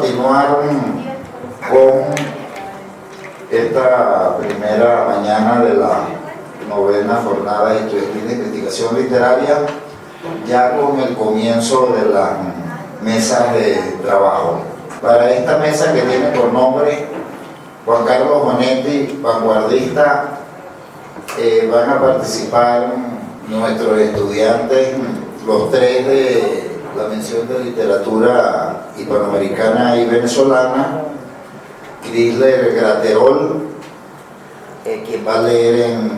continuar con esta primera mañana de la novena jornada estudiantil de investigación literaria, ya con el comienzo de las mesas de trabajo. Para esta mesa, que tiene por nombre Juan Carlos Onetti, vanguardista, van a participar nuestros estudiantes, los tres de la mención de literatura hispanoamericana y venezolana, Chrysler Graterol, quien va a leer en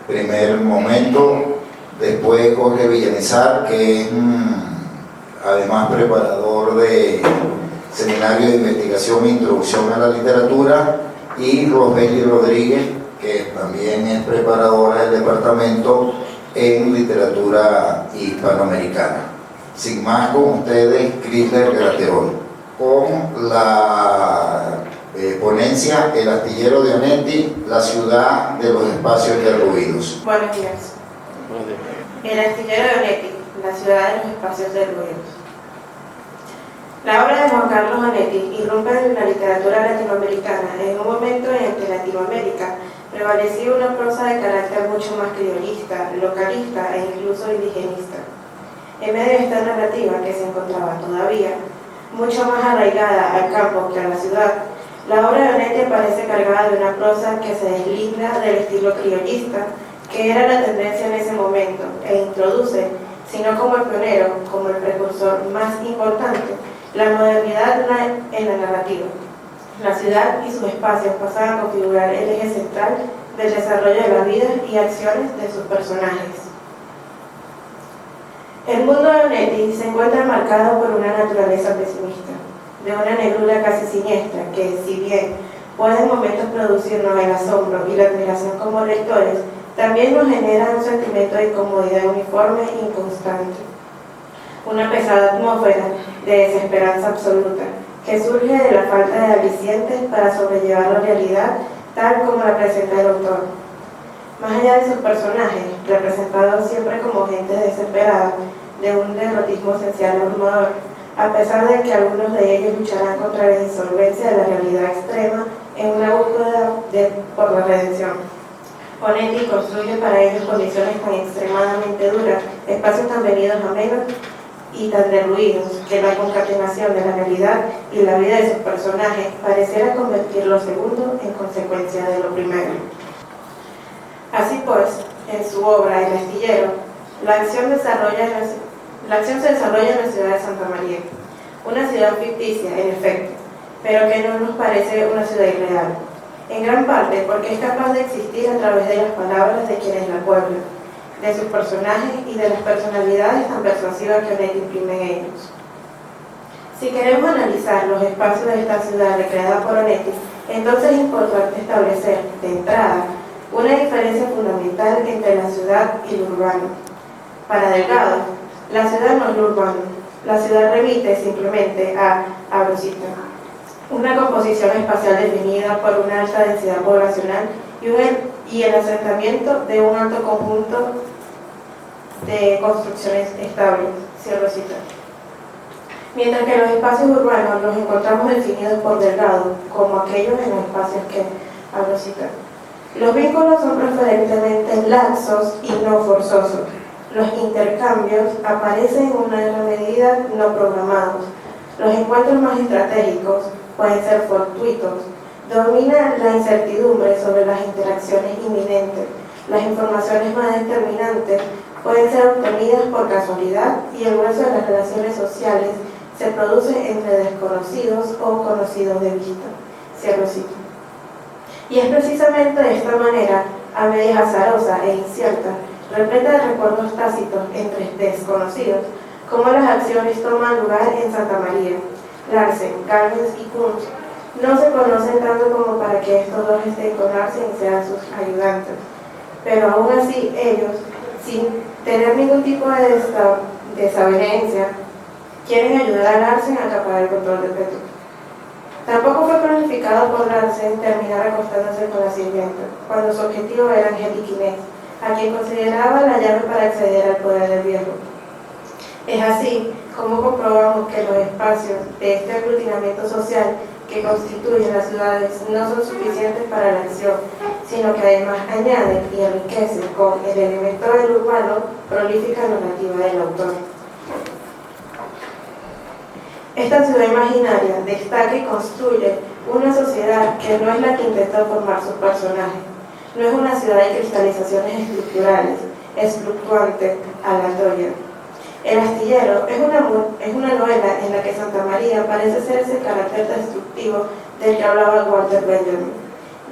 primer momento, después Jorge Villamizar, que es además preparador de Seminario de Investigación e Introducción a la Literatura, y Rosbeli Rodríguez, que también es preparadora del Departamento en Literatura Hispanoamericana. Sin más, con ustedes, Chrysler Graterol, con la ponencia El astillero de Onetti, la ciudad de los espacios derruidos. Buenos días. El astillero de Onetti, la ciudad de los espacios derruidos. La obra de Juan Carlos Onetti irrumpe en la literatura latinoamericana en un momento en que Latinoamérica prevalecía una prosa de carácter mucho más criollista, localista e incluso indigenista. En medio de esta narrativa, que se encontraba todavía mucho más arraigada al campo que a la ciudad, la obra de Onetti aparece cargada de una prosa que se deslinda del estilo criollista, que era la tendencia en ese momento, e introduce, si no como el pionero, como el precursor más importante, la modernidad en la narrativa. La ciudad y sus espacios pasaban a configurar el eje central del desarrollo de la vida y acciones de sus personajes. El mundo de Onetti se encuentra marcado por una naturaleza pesimista, de una negrura casi siniestra que, si bien puede en momentos producirnos el asombro y la admiración como lectores, también nos genera un sentimiento de incomodidad uniforme e inconstante. Una pesada atmósfera de desesperanza absoluta, que surge de la falta de alicientes para sobrellevar la realidad tal como la presenta el autor. Más allá de sus personajes, representados siempre como gente desesperada, de un derrotismo esencial abrumador, a pesar de que algunos de ellos lucharán contra la insolvencia de la realidad extrema en una búsqueda por la redención. Onetti construye para ellos condiciones tan extremadamente duras, espacios tan venidos a menos y tan derruidos, que la concatenación de la realidad y la vida de sus personajes pareciera convertir lo segundo en consecuencia de lo primero. Así pues, en su obra El astillero, la acción se desarrolla en la ciudad de Santa María, una ciudad ficticia, en efecto, pero que no nos parece una ciudad irreal, en gran parte porque es capaz de existir a través de las palabras de quienes la pueblan, de sus personajes y de las personalidades tan persuasivas que Onetti imprime en ellos. Si queremos analizar los espacios de esta ciudad recreada por Onetti, entonces es importante establecer, de entrada, una diferencia fundamental entre la ciudad y lo urbano. Para Delgado, la ciudad no es lo urbano, la ciudad remite simplemente a Abrosita, una composición espacial definida por una alta densidad poblacional y el asentamiento de un alto conjunto de construcciones estables, cierro cita. Mientras que los espacios urbanos los encontramos definidos por Delgado como aquellos en los espacios que abro cita. Los vínculos son preferentemente laxos y no forzosos. Los intercambios aparecen en una gran medida no programados. Los encuentros más estratégicos pueden ser fortuitos. Domina la incertidumbre sobre las interacciones inminentes. Las informaciones más determinantes pueden ser obtenidas por casualidad y el grueso de las relaciones sociales se produce entre desconocidos o conocidos de vista. Cierro cita. Y es precisamente de esta manera, a medias azarosa e incierta, repleta de recuerdos tácitos entre desconocidos, como las acciones toman lugar en Santa María. Larsen, Carnes y Kunz no se conocen tanto como para que estos dos estén con Larsen y sean sus ayudantes, pero aún así ellos, sin tener ningún tipo de desavenencia, quieren ayudar a Larsen a acaparar el control del Petro. Tampoco fue planificado por Larsen terminar acostándose con la sirvienta, cuando su objetivo era Angélica Inés, a quien consideraba la llave para acceder al poder del viejo. Es así ¿cómo comprobamos que los espacios de este aglutinamiento social que constituyen las ciudades no son suficientes para la acción, sino que además añaden y enriquecen con el elemento del urbano prolífica narrativa del autor? Esta ciudad imaginaria destaca y construye una sociedad que no es la que intenta formar sus personajes. No es una ciudad de cristalizaciones estructurales, es fluctuante, aleatoria. El astillero es una novela en la que Santa María parece ser ese carácter destructivo del que hablaba Walter Benjamin,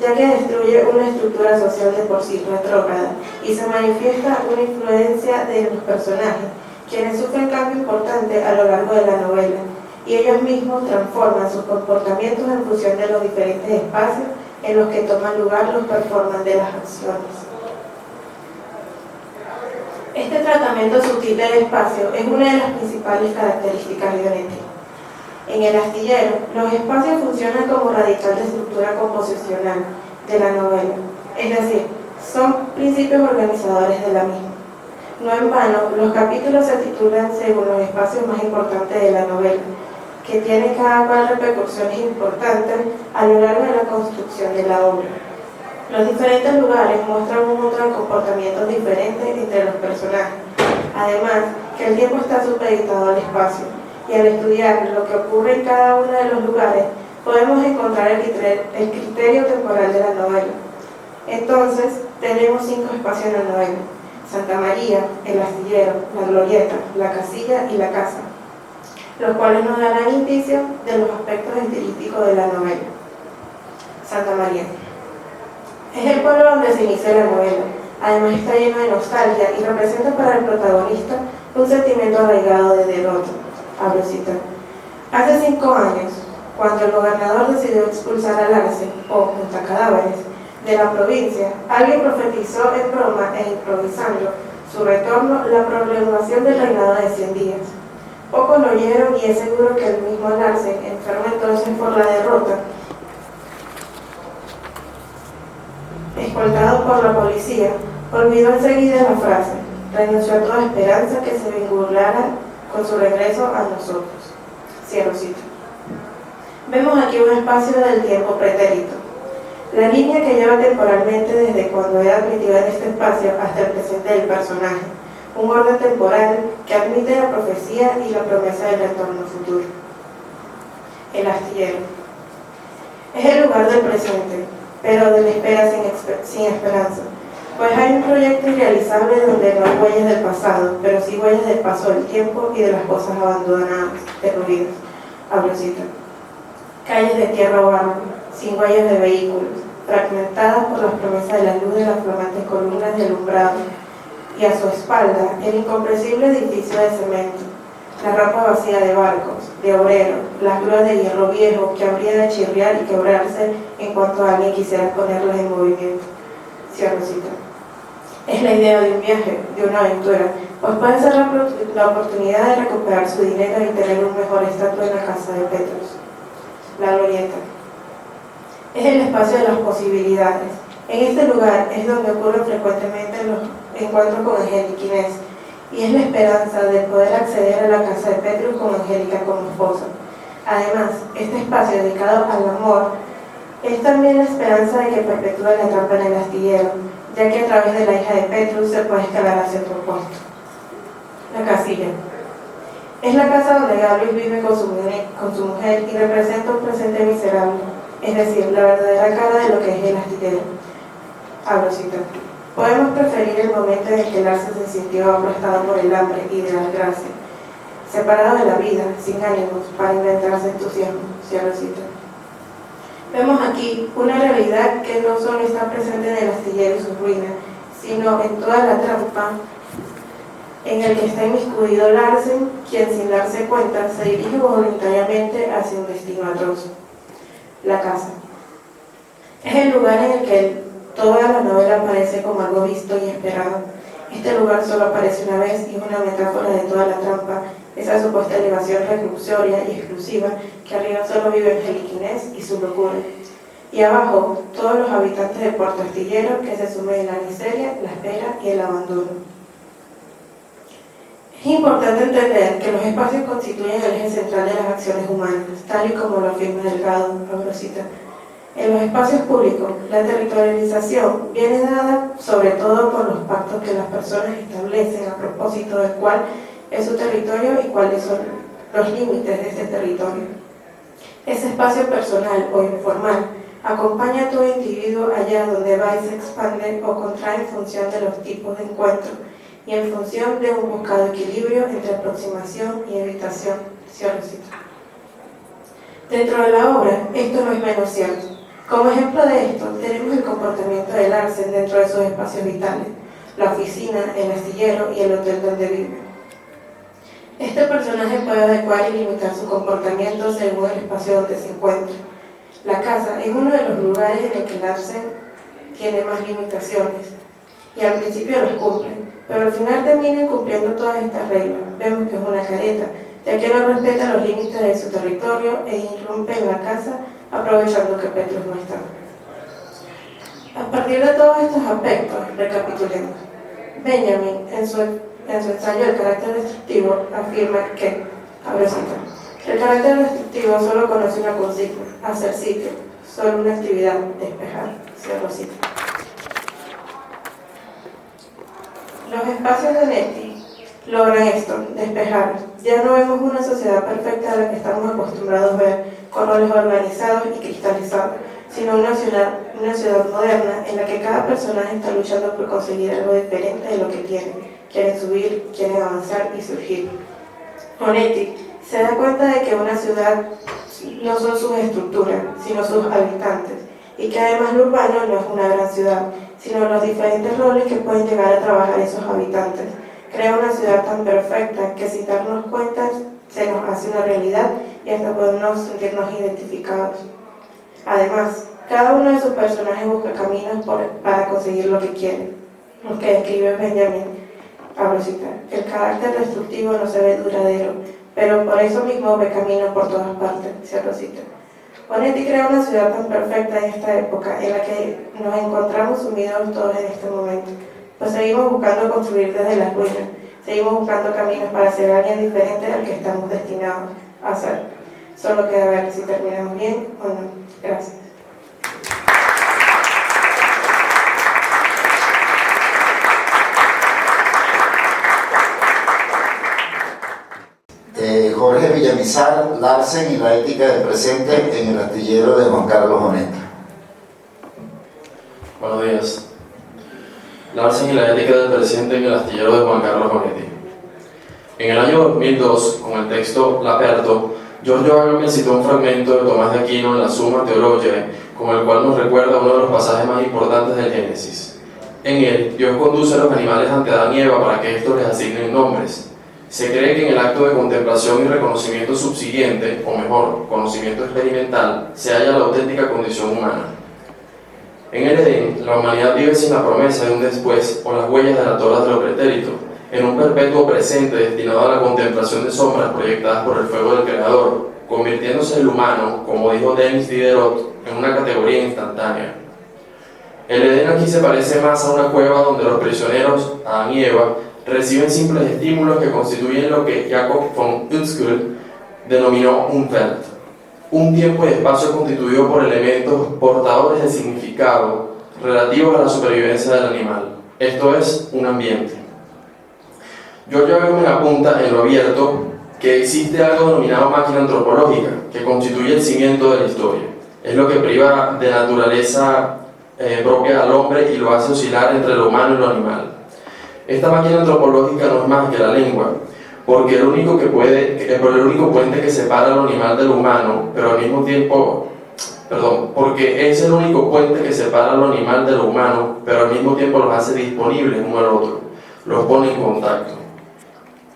ya que destruye una estructura social de por sí retrógrada y se manifiesta una influencia de los personajes, quienes sufren cambio importante a lo largo de la novela, y ellos mismos transforman sus comportamientos en función de los diferentes espacios en los que toman lugar los performances de las acciones. Este tratamiento sutil del espacio es una de las principales características de Onetti. En el astillero, los espacios funcionan como radical de estructura composicional de la novela, es decir, son principios organizadores de la misma. No en vano, los capítulos se titulan según los espacios más importantes de la novela, que tiene cada cual repercusiones importantes a lo largo de la construcción de la obra. Los diferentes lugares muestran un montón de comportamientos diferentes entre los personajes. Además, que el tiempo está supeditado al espacio, y al estudiar lo que ocurre en cada uno de los lugares, podemos encontrar el criterio temporal de la novela. Entonces, tenemos 5 espacios en la novela: Santa María, el astillero, la glorieta, la casilla y la casa, los cuales nos darán indicios de los aspectos estilísticos de la novela. Santa María es el pueblo donde se inicia la novela. Además está lleno de nostalgia y representa para el protagonista un sentimiento arraigado de derrota. Abro cita. Hace 5 años, cuando el gobernador decidió expulsar al Arce, o Punta Cadáveres, de la provincia, alguien profetizó en broma e improvisando su retorno la prolongación del reinado de 100 días. Pocos lo oyeron y es seguro que el mismo Larsen, enfermo entonces por la derrota, escoltado por la policía, olvidó enseguida la frase, renunció a toda esperanza que se vinculara con su regreso a nosotros. Cierro cita. Vemos aquí un espacio del tiempo pretérito. La línea que lleva temporalmente desde cuando era admitida en este espacio hasta el presente del personaje, un orden temporal que admite la profecía y la promesa del retorno futuro. El astillero es el lugar del presente, pero de la espera sin esperanza, pues hay un proyecto irrealizable donde no hay huellas del pasado, pero sí huellas del paso del tiempo y de las cosas abandonadas, derruidas. Abro cita. Calles de tierra o barro, sin huellas de vehículos, fragmentadas por las promesas de la luz de las flamantes columnas de alumbrado, y a su espalda el incomprensible edificio de cemento, la rampa vacía de barcos, de obreros, las grúas de hierro viejo que habría de chirriar y quebrarse en cuanto alguien quisiera ponerlas en movimiento. Cierro cita. Es la idea de un viaje, de una aventura, pues puede ser la oportunidad de recuperar su dinero y tener un mejor estatus en la casa de Petrus. La glorieta es el espacio de las posibilidades. En este lugar es donde ocurren frecuentemente los encuentros con Angélica Inés, y es la esperanza de poder acceder a la casa de Petrus con Angélica como esposa. Además, este espacio dedicado al amor es también la esperanza de que perpetúe la trampa en el astillero, ya que a través de la hija de Petrus se puede escalar hacia otro puesto. La casilla es la casa donde Gabriel vive con su mujer y representa un presente miserable, es decir, la verdadera cara de lo que es el astillero. Abro cita. Podemos preferir el momento en el que Larsen se sintió aplastado por el hambre y de la desgracia, separado de la vida, sin ánimos, para inventarse entusiasmo. Cierro cita. Vemos aquí una realidad que no solo está presente en el astillero y sus ruinas, sino en toda la trampa en el que está inmiscuido Larsen, quien sin darse cuenta se dirige voluntariamente hacia un destino atroz. La casa es el lugar en el que toda la novela aparece como algo visto y esperado. Este lugar solo aparece una vez y es una metáfora de toda la trampa, esa supuesta elevación reclusoria y exclusiva que arriba solo vive Angélica Inés y su locura, y abajo todos los habitantes de Puerto Astillero que se sumen en la miseria, la espera y el abandono. Es importante entender que los espacios constituyen el eje central de las acciones humanas, tal y como lo afirma Delgado, Ambrosita. En los espacios públicos, la territorialización viene dada sobre todo por los pactos que las personas establecen a propósito de cuál es su territorio y cuáles son los límites de ese territorio. Ese espacio personal o informal acompaña a todo individuo allá donde va y se expande o contrae en función de los tipos de encuentro y en función de un buscado equilibrio entre aproximación y evitación. Dentro de la obra, esto no es menos cierto. Como ejemplo de esto, tenemos el comportamiento de Larsen dentro de sus espacios vitales, la oficina, el astillero y el hotel donde vive. Este personaje puede adecuar y limitar su comportamiento según el espacio donde se encuentra. La casa es uno de los lugares en el que Larsen tiene más limitaciones, y al principio los cumple, pero al final termina cumpliendo todas estas reglas. Vemos que es una careta, ya que no respeta los límites de su territorio e irrumpe en la casa aprovechando que Petrus no está. A partir de todos estos aspectos, recapitulemos. Benjamin, en su ensayo El carácter destructivo, afirma que, abro cita, el carácter destructivo solo conoce una consigna, hacer sitio, solo una actividad, despejar, cierro cita. Los espacios de Nettie logran esto, despejar. Ya no vemos una sociedad perfecta a la que estamos acostumbrados a ver, con roles organizados y cristalizados, sino una ciudad moderna en la que cada personaje está luchando por conseguir algo diferente de lo que tiene. Quieren subir, quieren avanzar y surgir. Onetti se da cuenta de que una ciudad no son sus estructuras, sino sus habitantes, y que además lo urbano no es una gran ciudad, sino los diferentes roles que pueden llegar a trabajar esos habitantes. Crea una ciudad tan perfecta que sin darnos cuenta se nos hace una realidad y hasta podemos sentirnos identificados. Además, cada uno de sus personajes busca caminos para conseguir lo que quiere. Lo que describe Benjamin, abro cita, el carácter destructivo no se ve duradero, pero por eso mismo ve camino por todas partes, cierro cita. Onetti crea una ciudad tan perfecta en esta época en la que nos encontramos sumidos todos en este momento, pues seguimos buscando construir desde las ruinas, seguimos buscando caminos para ser alguien diferente al que estamos destinados a ser. Solo queda ver si terminamos bien o no. Gracias. Jorge Villamizar, Larsen y la ética del presente en el astillero de Juan Carlos Onetti. Buenos días. Larsen y la ética del presente en el astillero de Juan Carlos Onetti. En el año 2002, con el texto L'Aperto, Giorgio Agamben citó un fragmento de Tomás de Aquino en la Summa Theologiae, con el cual nos recuerda uno de los pasajes más importantes del Génesis. En él, Dios conduce a los animales ante Adán y Eva para que estos les asignen nombres. Se cree que en el acto de contemplación y reconocimiento subsiguiente, o mejor, conocimiento experimental, se halla la auténtica condición humana. En el Edén, la humanidad vive sin la promesa de un después o las huellas de la Torah de lo pretérito, en un perpetuo presente destinado a la contemplación de sombras proyectadas por el fuego del Creador, convirtiéndose el humano, como dijo Denis Diderot, en una categoría instantánea. El Edén aquí se parece más a una cueva donde los prisioneros, Adán y Eva, reciben simples estímulos que constituyen lo que Jacob von Uexküll denominó un Welt, un tiempo y espacio constituido por elementos portadores de significado relativos a la supervivencia del animal, esto es, un ambiente. Giorgio Agamben apunta en lo abierto que existe algo denominado máquina antropológica, que constituye el cimiento de la historia. Es lo que priva de naturaleza propia al hombre y lo hace oscilar entre lo humano y lo animal. Esta máquina antropológica no es más que la lengua, porque el único puente que separa al animal del humano, pero al mismo tiempo, porque es el único puente que separa al animal de lo humano, pero al mismo tiempo los hace disponibles uno al otro, los pone en contacto.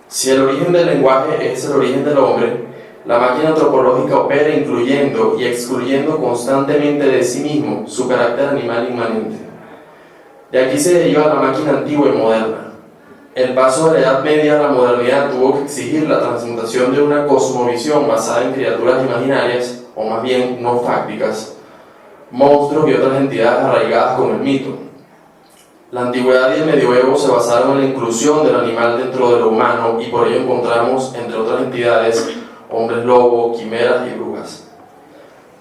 Si el origen del lenguaje es el origen del hombre, la máquina antropológica opera incluyendo y excluyendo constantemente de sí mismo su carácter animal inmanente. De aquí se deriva la máquina antigua y moderna. El paso de la Edad Media a la modernidad tuvo que exigir la transmutación de una cosmovisión basada en criaturas imaginarias, o más bien no fácticas, monstruos y otras entidades arraigadas con el mito. La antigüedad y el medioevo se basaron en la inclusión del animal dentro de lo humano y por ello encontramos, entre otras entidades, hombres lobo, quimeras y brujas.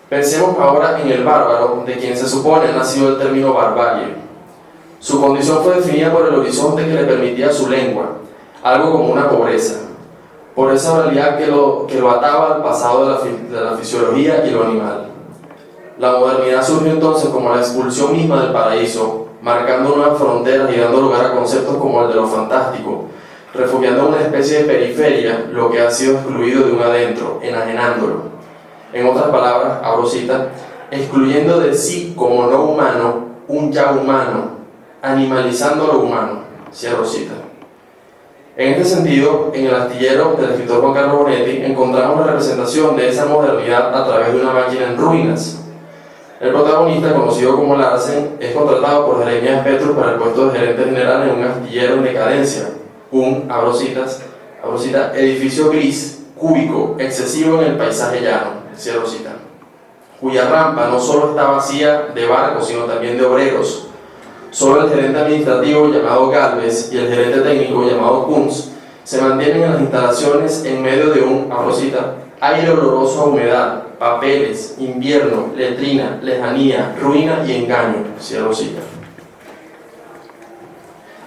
Pensemos ahora en el bárbaro, de quien se supone ha nacido el término barbarie. Su condición fue definida por el horizonte que le permitía su lengua, algo como una pobreza, por esa oralidad que lo ataba al pasado de la fisiología y lo animal. La modernidad surgió entonces como la expulsión misma del paraíso, marcando nuevas fronteras y dando lugar a conceptos como el de lo fantástico, refugiando una especie de periferia lo que ha sido excluido de un adentro, enajenándolo. En otras palabras, abro cita, excluyendo de sí como no humano, un ya humano, animalizando lo humano, cierro cita. En este sentido, en el astillero del escritor Juan Carlos Bonetti encontramos la representación de esa modernidad a través de una máquina en ruinas. El protagonista, conocido como Larsen, es contratado por Jeremías Petrus para el puesto de gerente general en un astillero en decadencia, un, abro cita, edificio gris, cúbico, excesivo en el paisaje llano, cierro cita, cuya rampa no solo está vacía de barcos, sino también de obreros. Solo el gerente administrativo llamado Galvez y el gerente técnico llamado Kunz se mantienen en las instalaciones en medio de un, abro cita, aire oloroso a humedad, papeles, invierno, letrina, lejanía, ruina y engaño, cierro cita.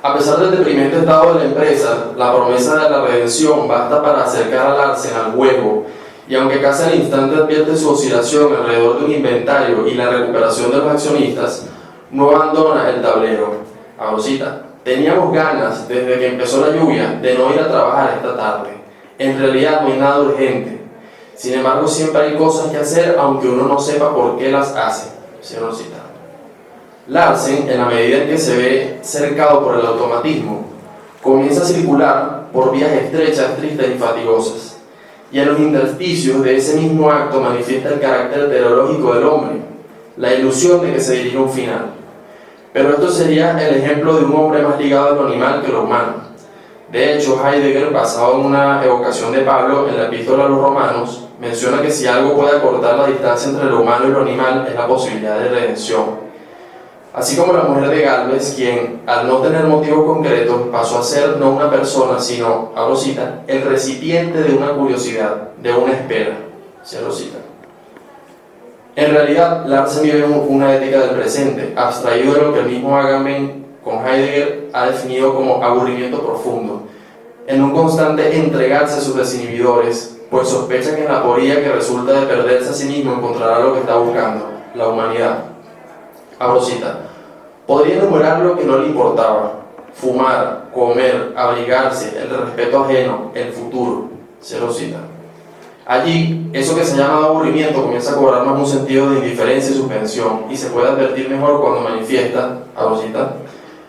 A pesar del deprimente estado de la empresa, la promesa de la redención basta para acercar a Larsen al juego, y aunque casi al instante advierte su oscilación alrededor de un inventario y la recuperación de los accionistas, no abandona el tablero. Abro cita, teníamos ganas, desde que empezó la lluvia, de no ir a trabajar esta tarde. En realidad no hay nada urgente. Sin embargo, siempre hay cosas que hacer, aunque uno no sepa por qué las hace. Cierro cita. Larsen, en la medida en que se ve cercado por el automatismo, comienza a circular por vías estrechas, tristes y fatigosas. Y en los intersticios de ese mismo acto manifiesta el carácter teleológico del hombre, la ilusión de que se dirige a un final. Pero esto sería el ejemplo de un hombre más ligado a lo animal que a lo humano. De hecho, Heidegger, basado en una evocación de Pablo en la Epístola a los Romanos, menciona que si algo puede acortar la distancia entre lo humano y lo animal es la posibilidad de redención. Así como la mujer de Galvez, quien, al no tener motivo concreto, pasó a ser no una persona, sino, abro cita, el recipiente de una curiosidad, de una espera, cierro cita. En realidad, Larsen vive una ética del presente, abstraído de lo que el mismo Agamben, con Heidegger, ha definido como aburrimiento profundo, en un constante entregarse a sus desinhibidores, pues sospecha que en la aporía que resulta de perderse a sí mismo encontrará lo que está buscando, la humanidad. Abro cita, podría enumerar lo que no le importaba: fumar, comer, abrigarse, el respeto ajeno, el futuro, cierro cita. Allí, eso que se llama aburrimiento comienza a cobrar más un sentido de indiferencia y suspensión, y se puede advertir mejor cuando manifiesta, abro cita,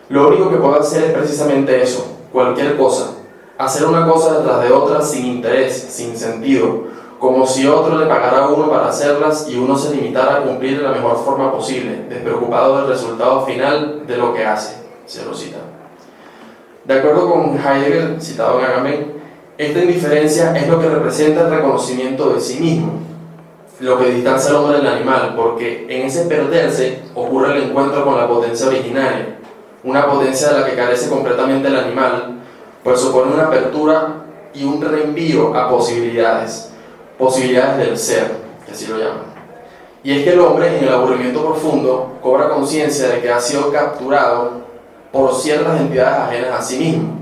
lo único que puede hacer es precisamente eso, cualquier cosa, hacer una cosa detrás de otra sin interés, sin sentido, como si otro le pagara a uno para hacerlas y uno se limitara a cumplir de la mejor forma posible, despreocupado del resultado final de lo que hace, cierro cita. De acuerdo con Heidegger, citado en Agamben, esta indiferencia es lo que representa el reconocimiento de sí mismo, lo que distancia al hombre del animal, porque en ese perderse ocurre el encuentro con la potencia originaria, una potencia de la que carece completamente el animal, pues supone una apertura y un reenvío a posibilidades del ser, que así lo llaman. Y es que el hombre, en el aburrimiento profundo, cobra conciencia de que ha sido capturado por ciertas entidades ajenas a sí mismo.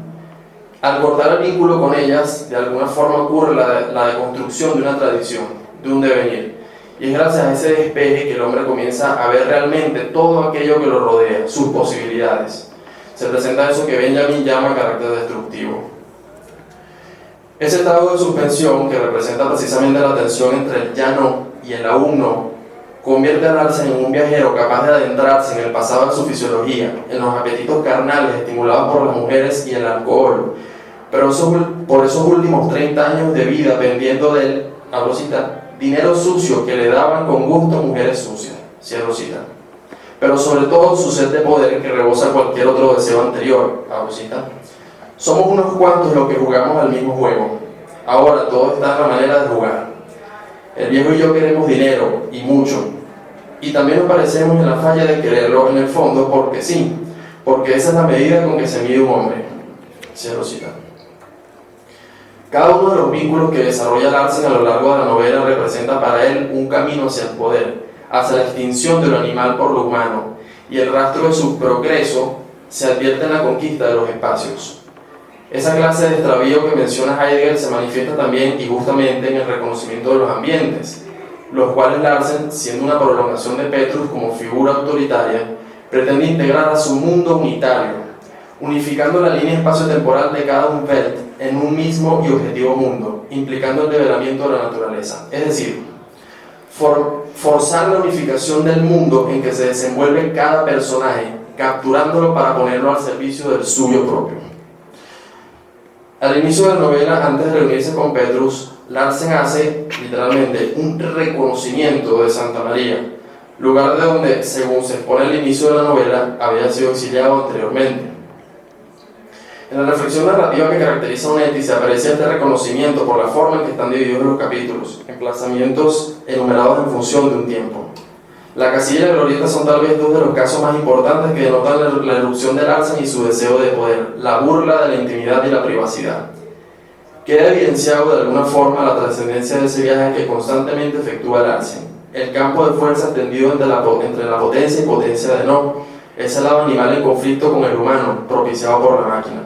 Al cortar el vínculo con ellas, de alguna forma ocurre la deconstrucción de una tradición, de un devenir. Y es gracias a ese despeje que el hombre comienza a ver realmente todo aquello que lo rodea, sus posibilidades. Se presenta eso que Benjamin llama carácter destructivo. Ese estado de suspensión, que representa precisamente la tensión entre el ya no y el aún no, convierte a Larsen en un viajero capaz de adentrarse en el pasado de su fisiología, en los apetitos carnales estimulados por las mujeres y el alcohol, pero por esos últimos 30 años de vida pendiendo del, abro cita, dinero sucio que le daban con gusto mujeres sucias, cierro cita. Pero sobre todo su sed de poder que rebosa cualquier otro deseo anterior, abro cita. Somos unos cuantos los que jugamos al mismo juego. Ahora todo está en la manera de jugar. El viejo y yo queremos dinero, y mucho. Y también nos parecemos en la falla de quererlo en el fondo porque sí, porque esa es la medida con que se mide un hombre. Cierro cita. Cada uno de los vínculos que desarrolla Larsen a lo largo de la novela representa para él un camino hacia el poder, hacia la extinción de lo animal por lo humano, y el rastro de su progreso se advierte en la conquista de los espacios. Esa clase de extravío que menciona Heidegger se manifiesta también y justamente en el reconocimiento de los ambientes, los cuales Larsen, siendo una prolongación de Petrus como figura autoritaria, pretende integrar a su mundo unitario, unificando la línea espacio-temporal de cada Umwelt en un mismo y objetivo mundo, implicando el develamiento de la naturaleza. Es decir, forzar la unificación del mundo en que se desenvuelve cada personaje, capturándolo para ponerlo al servicio del suyo propio. Al inicio de la novela, antes de reunirse con Petrus, Larsen hace, literalmente, un reconocimiento de Santa María, lugar de donde, según se expone al inicio de la novela, había sido exiliado anteriormente. En la reflexión narrativa que caracteriza a Onetti se aprecia este reconocimiento por la forma en que están divididos los capítulos, emplazamientos enumerados en función de un tiempo. La casilla y la glorieta son tal vez dos de los casos más importantes que denotan la erupción de Larsen y su deseo de poder, la burla de la intimidad y la privacidad. Queda evidenciado de alguna forma la trascendencia de ese viaje que constantemente efectúa Larsen, el campo de fuerza extendido entre la potencia y potencia de no, ese lado animal en conflicto con el humano, propiciado por la máquina.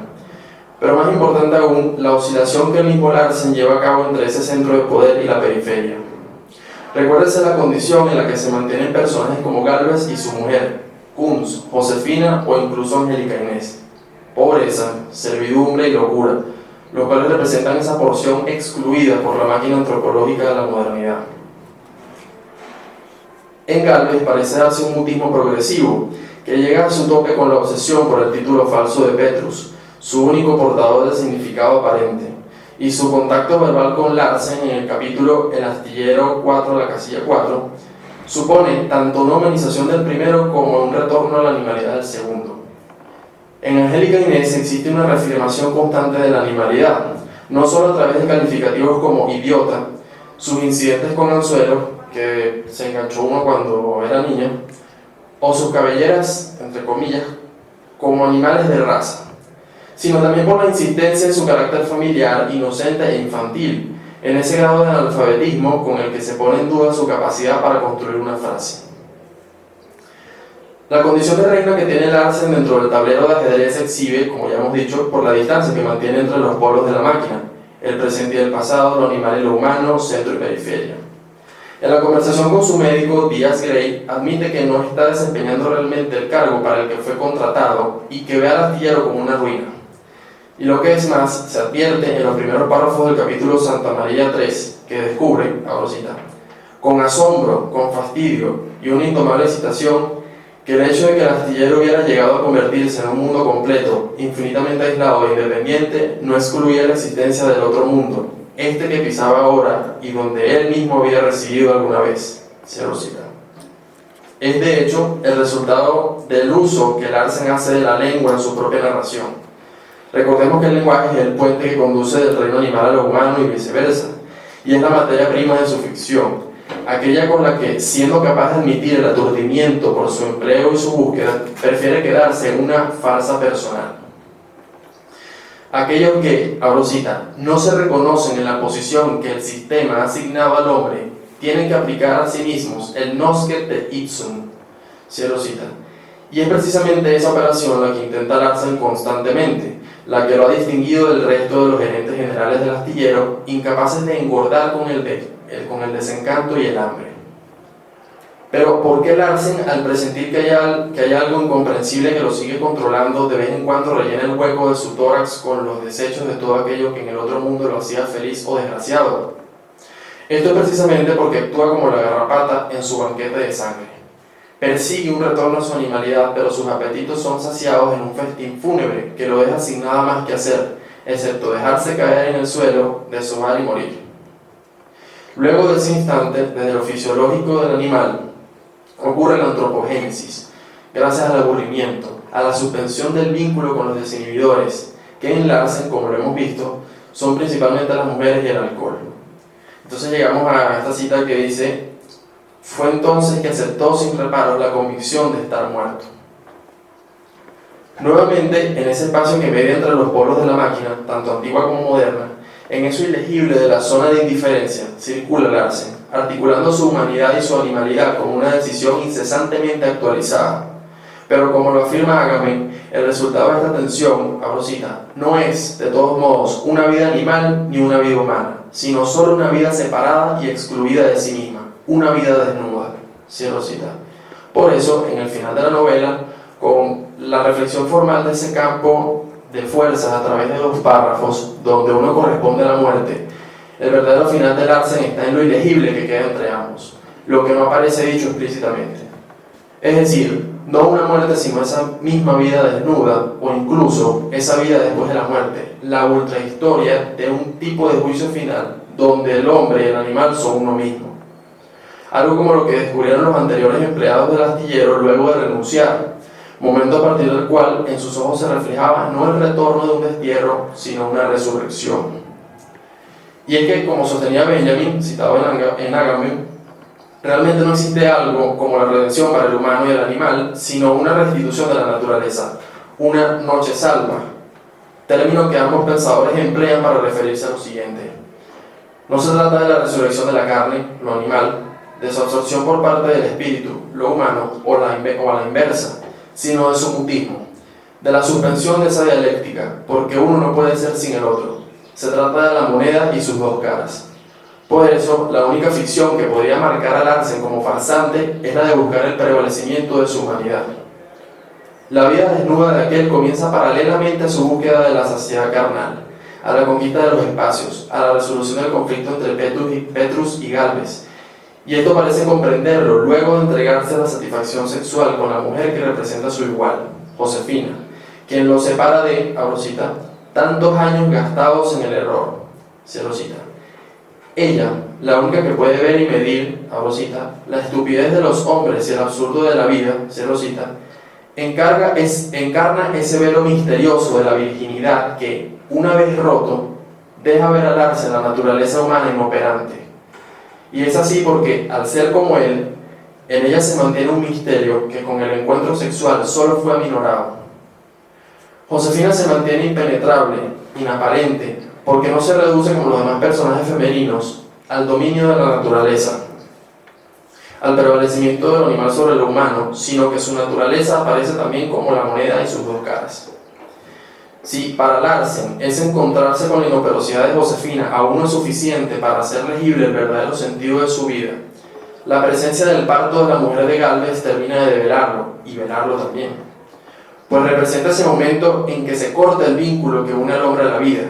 Pero más importante aún, la oscilación que el mismo Larsen lleva a cabo entre ese centro de poder y la periferia. Recuérdese la condición en la que se mantienen personajes como Galvez y su mujer, Kunz, Josefina o incluso Angélica Inés. Pobreza, servidumbre y locura, los cuales representan esa porción excluida por la máquina antropológica de la modernidad. En Galvez parece darse un mutismo progresivo, que llega a su tope con la obsesión por el título falso de Petrus, su único portador de significado aparente, y su contacto verbal con Larsen en el capítulo El astillero 4 de la casilla 4, supone tanto una humanización del primero como un retorno a la animalidad del segundo. En Angélica Inés existe una reafirmación constante de la animalidad, no solo a través de calificativos como idiota, sus incidentes con Anzuelo, que se enganchó uno cuando era niña, o sus cabelleras, entre comillas, como animales de raza, sino también por la insistencia en su carácter familiar, inocente e infantil, en ese grado de analfabetismo con el que se pone en duda su capacidad para construir una frase. La condición de reina que tiene Larsen dentro del tablero de ajedrez se exhibe, como ya hemos dicho, por la distancia que mantiene entre los polos de la máquina, el presente y el pasado, lo animal y lo humano, centro y periferia. En la conversación con su médico, Díaz Grey admite que no está desempeñando realmente el cargo para el que fue contratado y que ve al astillero como una ruina. Y lo que es más, se advierte en los primeros párrafos del capítulo Santa María 3, que descubre, ahora cita, con asombro, con fastidio y una indomable excitación, que el hecho de que el astillero hubiera llegado a convertirse en un mundo completo, infinitamente aislado e independiente, no excluía la existencia del otro mundo, este que pisaba ahora y donde él mismo había residido alguna vez. Cierro cita. Es de hecho el resultado del uso que Larsen hace de la lengua en su propia narración. Recordemos que el lenguaje es el puente que conduce del reino animal a lo humano y viceversa, y es la materia prima de su ficción, aquella con la que, siendo capaz de admitir el aturdimiento por su empleo y su búsqueda, prefiere quedarse en una farsa personal. Aquellos que, abro cita, no se reconocen en la posición que el sistema ha asignado al hombre, tienen que aplicar a sí mismos el nosce de ipsum, cierro cita. Y es precisamente esa operación la que intenta Larsen constantemente, la que lo ha distinguido del resto de los gerentes generales del astillero, incapaces de engordar con el desencanto y el hambre. Pero ¿por qué Larsen, al presentir que hay algo incomprensible que lo sigue controlando, de vez en cuando rellena el hueco de su tórax con los desechos de todo aquello que en el otro mundo lo hacía feliz o desgraciado? Esto es precisamente porque actúa como la garrapata en su banquete de sangre. Persigue un retorno a su animalidad, pero sus apetitos son saciados en un festín fúnebre que lo deja sin nada más que hacer, excepto dejarse caer en el suelo, deshojar y morir. Luego de ese instante, desde lo fisiológico del animal, ocurre la antropogénesis, gracias al aburrimiento, a la suspensión del vínculo con los desinhibidores, que en Larsen, como lo hemos visto, son principalmente las mujeres y el alcohol. Entonces llegamos a esta cita que dice: fue entonces que aceptó sin reparos la convicción de estar muerto. Nuevamente, en ese espacio que media entre los polos de la máquina, tanto antigua como moderna, en eso ilegible de la zona de indiferencia, circula Larsen, articulando su humanidad y su animalidad como una decisión incesantemente actualizada. Pero como lo afirma Agamben, el resultado de esta tensión, abro cita, no es, de todos modos, una vida animal ni una vida humana, sino solo una vida separada y excluida de sí misma, una vida desnuda, cierro cita. Por eso, en el final de la novela, con la reflexión formal de ese campo de fuerzas a través de 2 párrafos, donde uno corresponde a la muerte, el verdadero final de Larsen está en lo ilegible que queda entre ambos, lo que no aparece dicho explícitamente. Es decir, no una muerte, sino esa misma vida desnuda, o incluso esa vida después de la muerte, la ultrahistoria de un tipo de juicio final, donde el hombre y el animal son uno mismo. Algo como lo que descubrieron los anteriores empleados del astillero luego de renunciar, momento a partir del cual en sus ojos se reflejaba no el retorno de un destierro, sino una resurrección. Y es que, como sostenía Benjamin, citado en Agamben, realmente no existe algo como la redención para el humano y el animal, sino una restitución de la naturaleza, una noche salva, término que ambos pensadores emplean para referirse a lo siguiente. No se trata de la resurrección de la carne, lo animal, de su absorción por parte del espíritu, lo humano, o a la inversa, sino de su mutismo, de la suspensión de esa dialéctica, porque uno no puede ser sin el otro. Se trata de la moneda y sus 2 caras. Por eso, la única ficción que podría marcar a Larsen como farsante es la de buscar el prevalecimiento de su humanidad. La vida desnuda de aquel comienza paralelamente a su búsqueda de la saciedad carnal, a la conquista de los espacios, a la resolución del conflicto entre Petrus y Gálvez. Y esto parece comprenderlo luego de entregarse a la satisfacción sexual con la mujer que representa a su igual, Josefina, quien lo separa de, abro cita, tantos años gastados en el error, cierro cita. Ella, la única que puede ver y medir, abro cita, la estupidez de los hombres y el absurdo de la vida, cierro cita, encarna ese velo misterioso de la virginidad que, una vez roto, deja ver a Larsen la naturaleza humana inoperante. Y es así porque, al ser como él, en ella se mantiene un misterio que con el encuentro sexual solo fue aminorado. Josefina se mantiene impenetrable, inaparente, porque no se reduce como los demás personajes femeninos al dominio de la naturaleza, al prevalecimiento del animal sobre lo humano, sino que su naturaleza aparece también como la moneda y sus 2 caras. Si para Larsen es encontrarse con la inoperosidad de Josefina aún no es suficiente para hacer legible el verdadero sentido de su vida, la presencia del parto de la mujer de Gálvez termina de develarlo, y velarlo también, pues representa ese momento en que se corta el vínculo que une al hombre a la vida,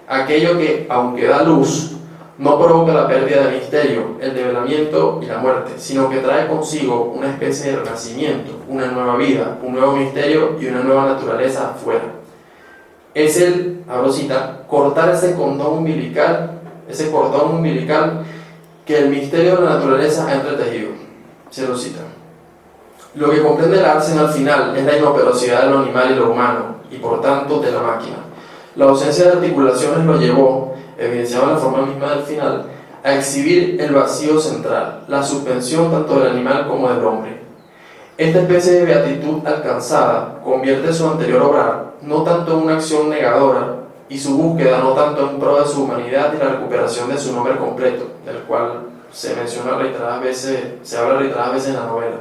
aquello que, aunque da luz, no provoca la pérdida del misterio, el develamiento y la muerte, sino que trae consigo una especie de renacimiento, una nueva vida, un nuevo misterio y una nueva naturaleza afuera. Es el, abro cita, cortar ese cordón umbilical que el misterio de la naturaleza ha entretejido, cierro cita. Lo que comprende Larsen al final es la inoperosidad de lo animal y lo humano, y por tanto de la máquina. La ausencia de articulaciones lo llevó, evidenciado en la forma misma del final, a exhibir el vacío central, la suspensión tanto del animal como del hombre. Esta especie de beatitud alcanzada convierte su anterior obrar no tanto en una acción negadora y su búsqueda no tanto en pro de su humanidad y la recuperación de su nombre completo, del cual se habla reiteradas veces en la novela,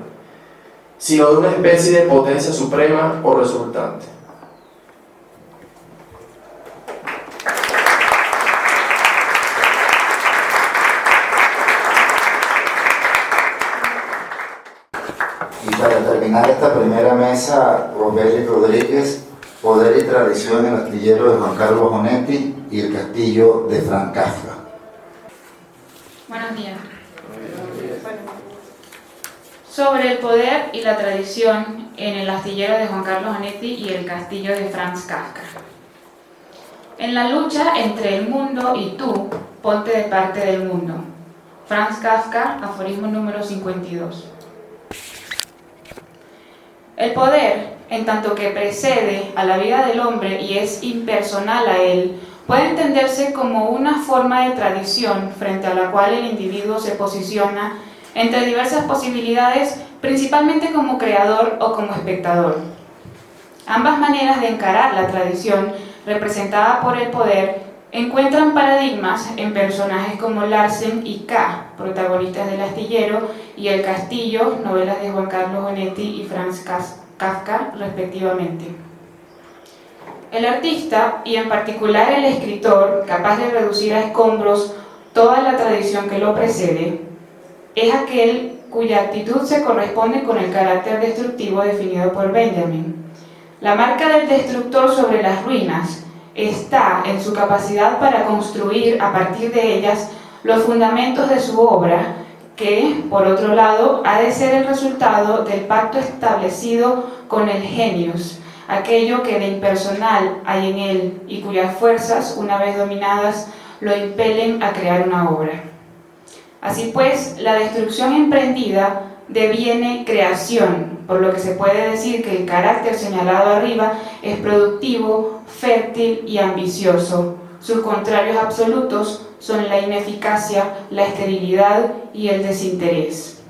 sino de una especie de potencia suprema o resultante. Y para terminar esta primera mesa, Rosbelli Rodríguez, Poder y Tradición en el astillero de Juan Carlos Onetti y el castillo de Franz Kafka. Buenos días. Sobre el poder y la tradición en el astillero de Juan Carlos Onetti y el castillo de Franz Kafka. En la lucha entre el mundo y tú, ponte de parte del mundo. Franz Kafka, aforismo número 52. El poder, en tanto que precede a la vida del hombre y es impersonal a él, puede entenderse como una forma de tradición frente a la cual el individuo se posiciona entre diversas posibilidades, principalmente como creador o como espectador. Ambas maneras de encarar la tradición representada por el poder encuentran paradigmas en personajes como Larsen y K, protagonistas del Astillero, y El Castillo, novelas de Juan Carlos Onetti y Franz Kafka, respectivamente. El artista, y en particular el escritor, capaz de reducir a escombros toda la tradición que lo precede, es aquel cuya actitud se corresponde con el carácter destructivo definido por Benjamin. La marca del destructor sobre las ruinas está en su capacidad para construir a partir de ellas los fundamentos de su obra, que, por otro lado, ha de ser el resultado del pacto establecido con el genius, aquello que de impersonal hay en él y cuyas fuerzas, una vez dominadas, lo impelen a crear una obra. Así pues, la destrucción emprendida deviene creación, por lo que se puede decir que el carácter señalado arriba es productivo, fértil y ambicioso. Sus contrarios absolutos son la ineficacia, la esterilidad y el desinterés.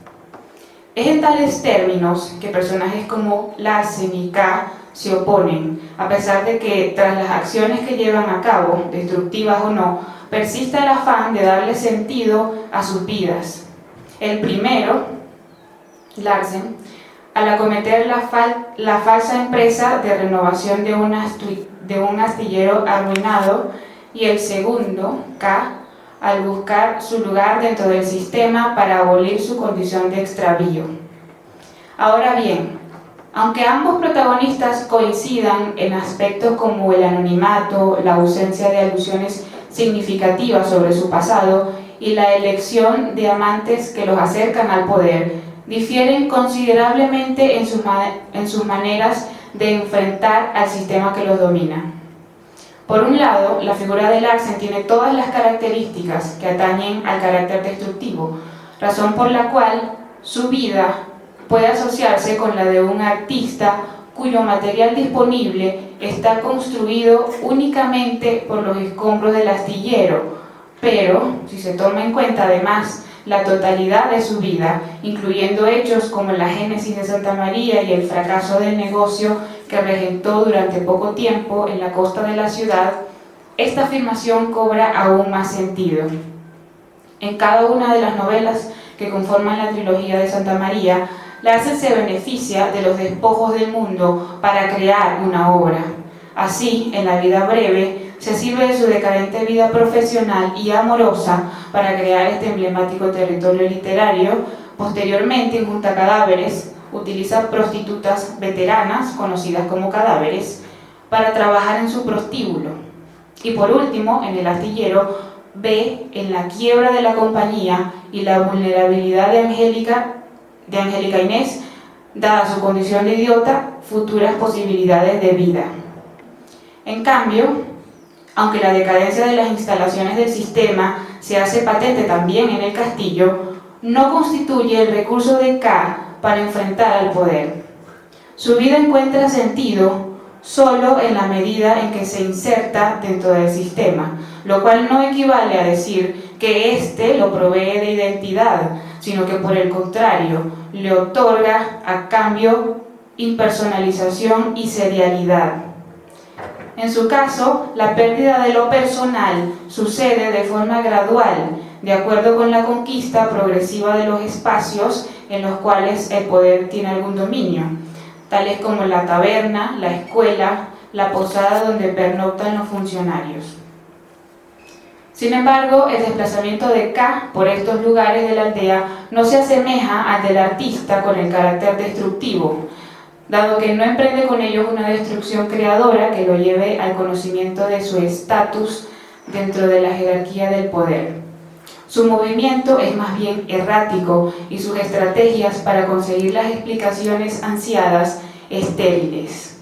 Es en tales términos que personajes como Larsen y K se oponen, a pesar de que tras las acciones que llevan a cabo, destructivas o no, persiste el afán de darle sentido a sus vidas. El primero, Larsen, al acometer la falsa empresa de renovación de un astillero arruinado, y el segundo, K, al buscar su lugar dentro del sistema para abolir su condición de extravío. Ahora bien, aunque ambos protagonistas coincidan en aspectos como el anonimato, la ausencia de alusiones significativas sobre su pasado y la elección de amantes que los acercan al poder, difieren considerablemente en sus maneras de enfrentar al sistema que los domina. Por un lado, la figura de Larsen tiene todas las características que atañen al carácter destructivo, razón por la cual su vida puede asociarse con la de un artista cuyo material disponible está construido únicamente por los escombros del astillero, pero si se toma en cuenta además la totalidad de su vida, incluyendo hechos como la génesis de Santa María y el fracaso del negocio que regentó durante poco tiempo en la costa de la ciudad, esta afirmación cobra aún más sentido. En cada una de las novelas que conforman la trilogía de Santa María, Larsen se beneficia de los despojos del mundo para crear una obra. Así, en La vida breve, se sirve de su decadente vida profesional y amorosa para crear este emblemático territorio literario. Posteriormente, en Junta Cadáveres, utiliza prostitutas veteranas, conocidas como cadáveres, para trabajar en su prostíbulo. Y por último, en El astillero, ve en la quiebra de la compañía y la vulnerabilidad de Angélica Inés, dada su condición de idiota, futuras posibilidades de vida. En cambio, aunque la decadencia de las instalaciones del sistema se hace patente también en El Castillo, no constituye el recurso de K para enfrentar al poder. Su vida encuentra sentido solo en la medida en que se inserta dentro del sistema, lo cual no equivale a decir que éste lo provee de identidad, sino que por el contrario, le otorga a cambio impersonalización y serialidad. En su caso, la pérdida de lo personal sucede de forma gradual, de acuerdo con la conquista progresiva de los espacios en los cuales el poder tiene algún dominio, tales como la taberna, la escuela, la posada donde pernoctan los funcionarios. Sin embargo, el desplazamiento de K por estos lugares de la aldea no se asemeja al del artista con el carácter destructivo, dado que no emprende con ellos una destrucción creadora que lo lleve al conocimiento de su estatus dentro de la jerarquía del poder. Su movimiento es más bien errático y sus estrategias para conseguir las explicaciones ansiadas estériles.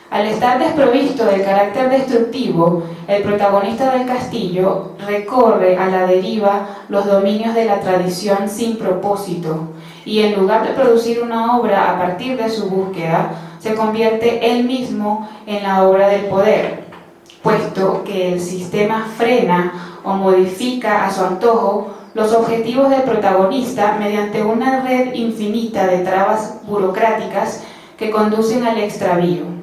Al estar desprovisto del carácter destructivo, el protagonista del castillo recorre a la deriva los dominios de la tradición sin propósito, y en lugar de producir una obra a partir de su búsqueda, se convierte él mismo en la obra del poder, puesto que el sistema frena o modifica a su antojo los objetivos del protagonista mediante una red infinita de trabas burocráticas que conducen al extravío.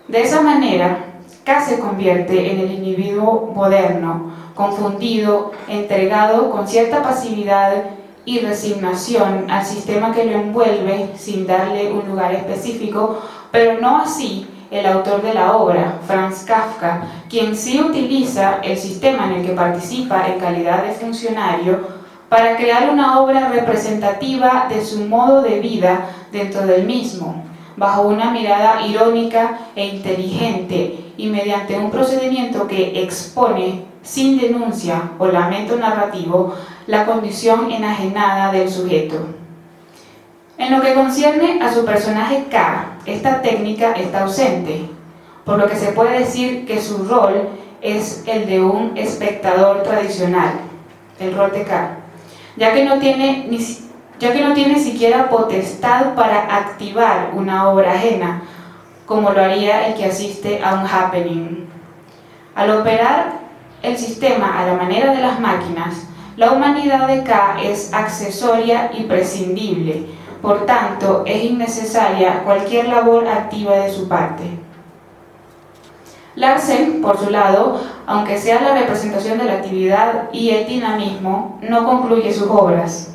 De esa manera, K se convierte en el individuo moderno, confundido, entregado con cierta pasividad y resignación al sistema que lo envuelve sin darle un lugar específico, pero no así el autor de la obra, Franz Kafka, quien sí utiliza el sistema en el que participa en calidad de funcionario para crear una obra representativa de su modo de vida dentro del mismo, bajo una mirada irónica e inteligente y mediante un procedimiento que expone sin denuncia o lamento narrativo la condición enajenada del sujeto. En lo que concierne a su personaje K, esta técnica está ausente, por lo que se puede decir que su rol es el de un espectador tradicional, el rol de K, ya que no tiene siquiera potestad para activar una obra ajena, como lo haría el que asiste a un happening. Al operar el sistema a la manera de las máquinas, la humanidad de K es accesoria y prescindible, por tanto, es innecesaria cualquier labor activa de su parte. Larsen, por su lado, aunque sea la representación de la actividad y el dinamismo, no concluye sus obras.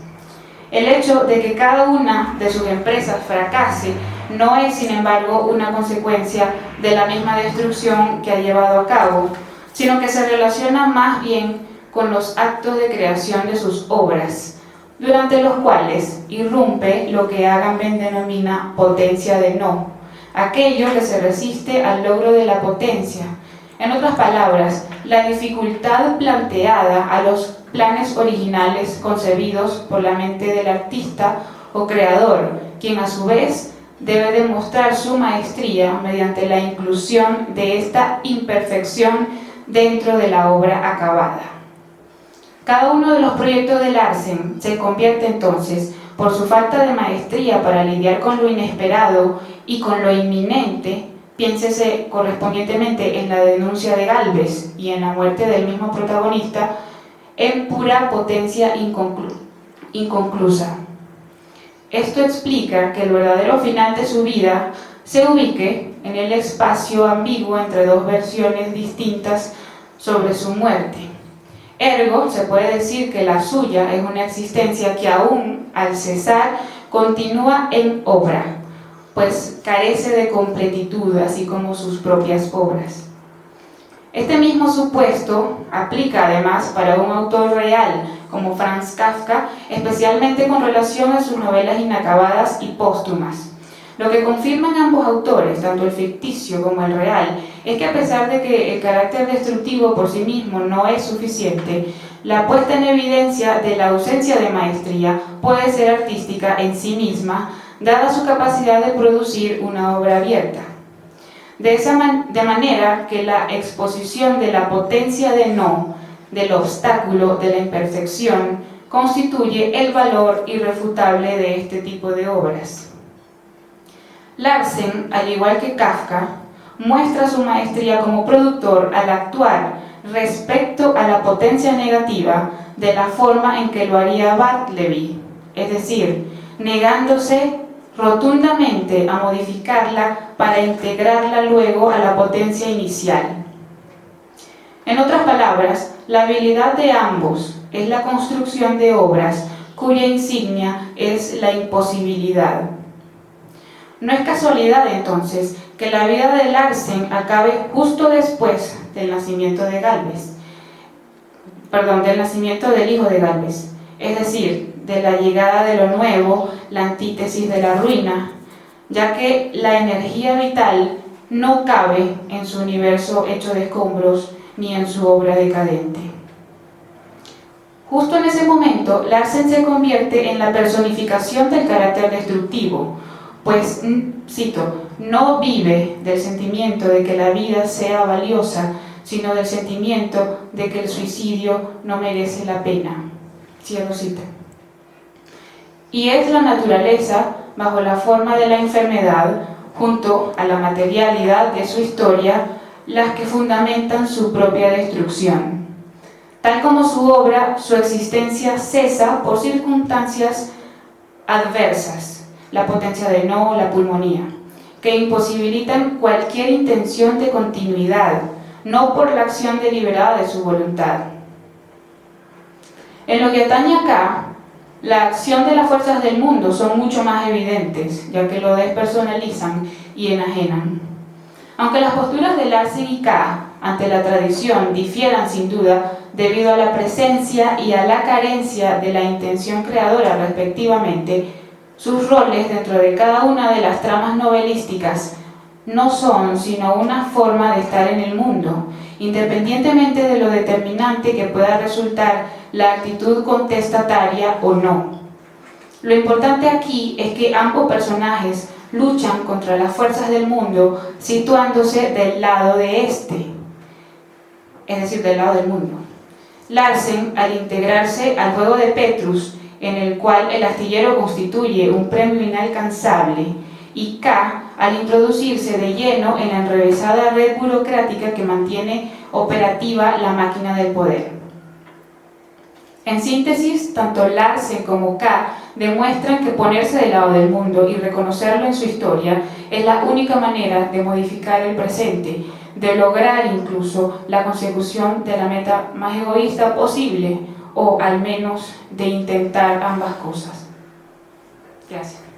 El hecho de que cada una de sus empresas fracase no es, sin embargo, una consecuencia de la misma destrucción que ha llevado a cabo, sino que se relaciona más bien con los actos de creación de sus obras, durante los cuales irrumpe lo que Agamben denomina potencia de no, aquello que se resiste al logro de la potencia. En otras palabras, la dificultad planteada a los planes originales concebidos por la mente del artista o creador, quien a su vez debe demostrar su maestría mediante la inclusión de esta imperfección dentro de la obra acabada. Cada uno de los proyectos de Larsen se convierte entonces, por su falta de maestría para lidiar con lo inesperado y con lo inminente, piénsese correspondientemente en la denuncia de Gálvez y en la muerte del mismo protagonista, en pura potencia inconclusa. Esto explica que el verdadero final de su vida se ubique en el espacio ambiguo entre dos versiones distintas sobre su muerte. Ergo, se puede decir que la suya es una existencia que aún al cesar continúa en obra, pues carece de completitud, así como sus propias obras. Este mismo supuesto aplica además para un autor real como Franz Kafka, especialmente con relación a sus novelas inacabadas y póstumas. Lo que confirman ambos autores, tanto el ficticio como el real, es que a pesar de que el carácter destructivo por sí mismo no es suficiente, la puesta en evidencia de la ausencia de maestría puede ser artística en sí misma, dada su capacidad de producir una obra abierta. De manera que la exposición de la potencia de no, del obstáculo, de la imperfección, constituye el valor irrefutable de este tipo de obras. Larsen, al igual que Kafka, muestra su maestría como productor al actuar respecto a la potencia negativa de la forma en que lo haría Bartleby, es decir, negándose rotundamente a modificarla para integrarla luego a la potencia inicial. En otras palabras, la habilidad de ambos es la construcción de obras cuya insignia es la imposibilidad. No es casualidad, entonces, que la vida de Larsen acabe justo después del nacimiento de Gálvez, del nacimiento del hijo de Gálvez, es decir, de la llegada de lo nuevo, la antítesis de la ruina, ya que la energía vital no cabe en su universo hecho de escombros ni en su obra decadente. Justo en ese momento, Larsen se convierte en la personificación del carácter destructivo, pues, cito, no vive del sentimiento de que la vida sea valiosa, sino del sentimiento de que el suicidio no merece la pena. Cierro cita. Y es la naturaleza, bajo la forma de la enfermedad, junto a la materialidad de su historia, las que fundamentan su propia destrucción. Tal como su obra, su existencia cesa por circunstancias adversas, la potencia de no, la pulmonía, que imposibilitan cualquier intención de continuidad, no por la acción deliberada de su voluntad. En lo que atañe a K, la acción de las fuerzas del mundo son mucho más evidentes, ya que lo despersonalizan y enajenan. Aunque las posturas de Larsen y K ante la tradición difieran sin duda debido a la presencia y a la carencia de la intención creadora respectivamente, sus roles dentro de cada una de las tramas novelísticas no son sino una forma de estar en el mundo, independientemente de lo determinante que pueda resultar la actitud contestataria o no. Lo importante aquí es que ambos personajes luchan contra las fuerzas del mundo situándose del lado de este, es decir, del lado del mundo. Larsen, al integrarse al juego de Petrus, en el cual el astillero constituye un premio inalcanzable, y K, al introducirse de lleno en la enrevesada red burocrática que mantiene operativa la máquina del poder. En síntesis, tanto Larsen como K demuestran que ponerse del lado del mundo y reconocerlo en su historia es la única manera de modificar el presente, de lograr incluso la consecución de la meta más egoísta posible, o al menos de intentar ambas cosas. Gracias.